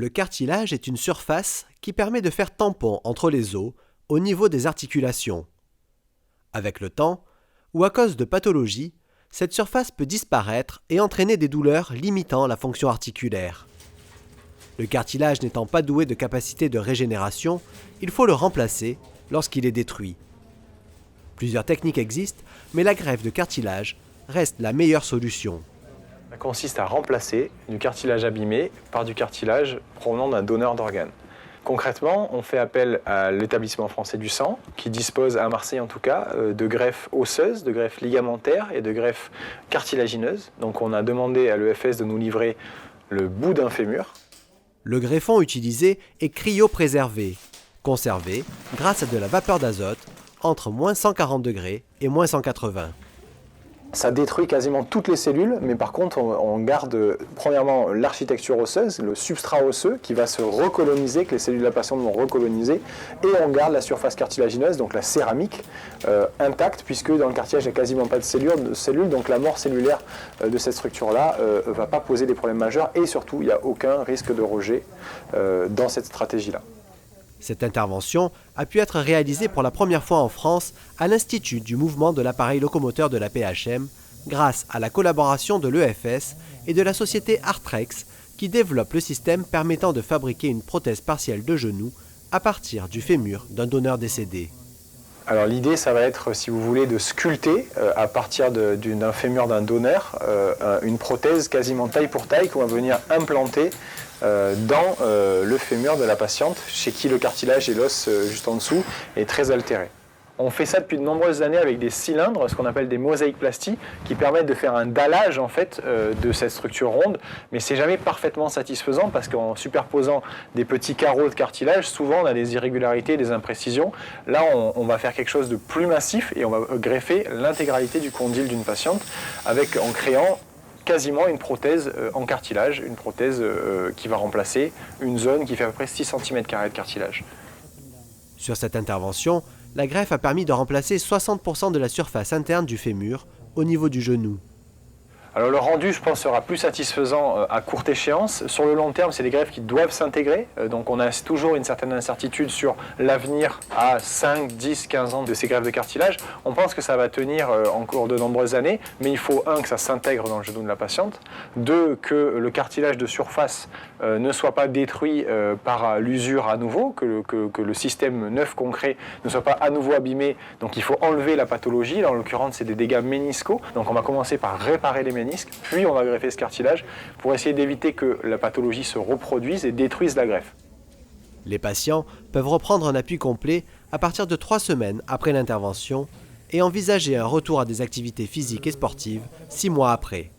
Le cartilage est une surface qui permet de faire tampon entre les os au niveau des articulations. Avec le temps, ou à cause de pathologies, cette surface peut disparaître et entraîner des douleurs limitant la fonction articulaire. Le cartilage n'étant pas doué de capacité de régénération, il faut le remplacer lorsqu'il est détruit. Plusieurs techniques existent, mais la greffe de cartilage reste la meilleure solution. Ça consiste à remplacer du cartilage abîmé par du cartilage provenant d'un donneur d'organes. Concrètement, on fait appel à l'établissement français du sang, qui dispose, à Marseille en tout cas, de greffes osseuses, de greffes ligamentaires et de greffes cartilagineuses. Donc on a demandé à l'EFS de nous livrer le bout d'un fémur. Le greffon utilisé est cryopréservé, conservé grâce à de la vapeur d'azote entre moins 140 degrés et moins 180. Ça détruit quasiment toutes les cellules, mais par contre on garde premièrement l'architecture osseuse, le substrat osseux qui va se recoloniser, que les cellules de la patiente vont recoloniser, et on garde la surface cartilagineuse, donc la céramique, intacte, puisque dans le cartilage il n'y a quasiment pas de cellules, donc la mort cellulaire de cette structure-là ne va pas poser des problèmes majeurs, et surtout il n'y a aucun risque de rejet dans cette stratégie-là. Cette intervention a pu être réalisée pour la première fois en France à l'Institut du mouvement de l'appareil locomoteur de la PHM grâce à la collaboration de l'EFS et de la société Artrex qui développe le système permettant de fabriquer une prothèse partielle de genou à partir du fémur d'un donneur décédé. Alors l'idée, ça va être, si vous voulez, de sculpter à partir d'un fémur d'un donneur une prothèse quasiment taille pour taille qu'on va venir implanter dans le fémur de la patiente, chez qui le cartilage et l'os juste en dessous est très altéré. On fait ça depuis de nombreuses années avec des cylindres, ce qu'on appelle des mosaïques-plasties, qui permettent de faire un dallage en fait de cette structure ronde, mais c'est jamais parfaitement satisfaisant parce qu'en superposant des petits carreaux de cartilage, souvent on a des irrégularités, des imprécisions. Là, on va faire quelque chose de plus massif et on va greffer l'intégralité du condyle d'une patiente en créant quasiment une prothèse en cartilage, une prothèse qui va remplacer une zone qui fait à peu près 6 cm² de cartilage. Sur cette intervention, la greffe a permis de remplacer 60% de la surface interne du fémur au niveau du genou. Alors le rendu, je pense, sera plus satisfaisant à courte échéance. Sur le long terme, c'est des greffes qui doivent s'intégrer. Donc on a toujours une certaine incertitude sur l'avenir à 5, 10, 15 ans de ces greffes de cartilage. On pense que ça va tenir encore de nombreuses années, mais il faut, un, que ça s'intègre dans le genou de la patiente, deux, que le cartilage de surface ne soit pas détruit par l'usure à nouveau, que le système neuf qu'on crée ne soit pas à nouveau abîmé. Donc il faut enlever la pathologie. Là, en l'occurrence, c'est des dégâts méniscaux. Donc on va commencer par réparer les ménisques, puis on va greffer ce cartilage pour essayer d'éviter que la pathologie se reproduise et détruise la greffe. Les patients peuvent reprendre un appui complet à partir de 3 semaines après l'intervention et envisager un retour à des activités physiques et sportives 6 mois après.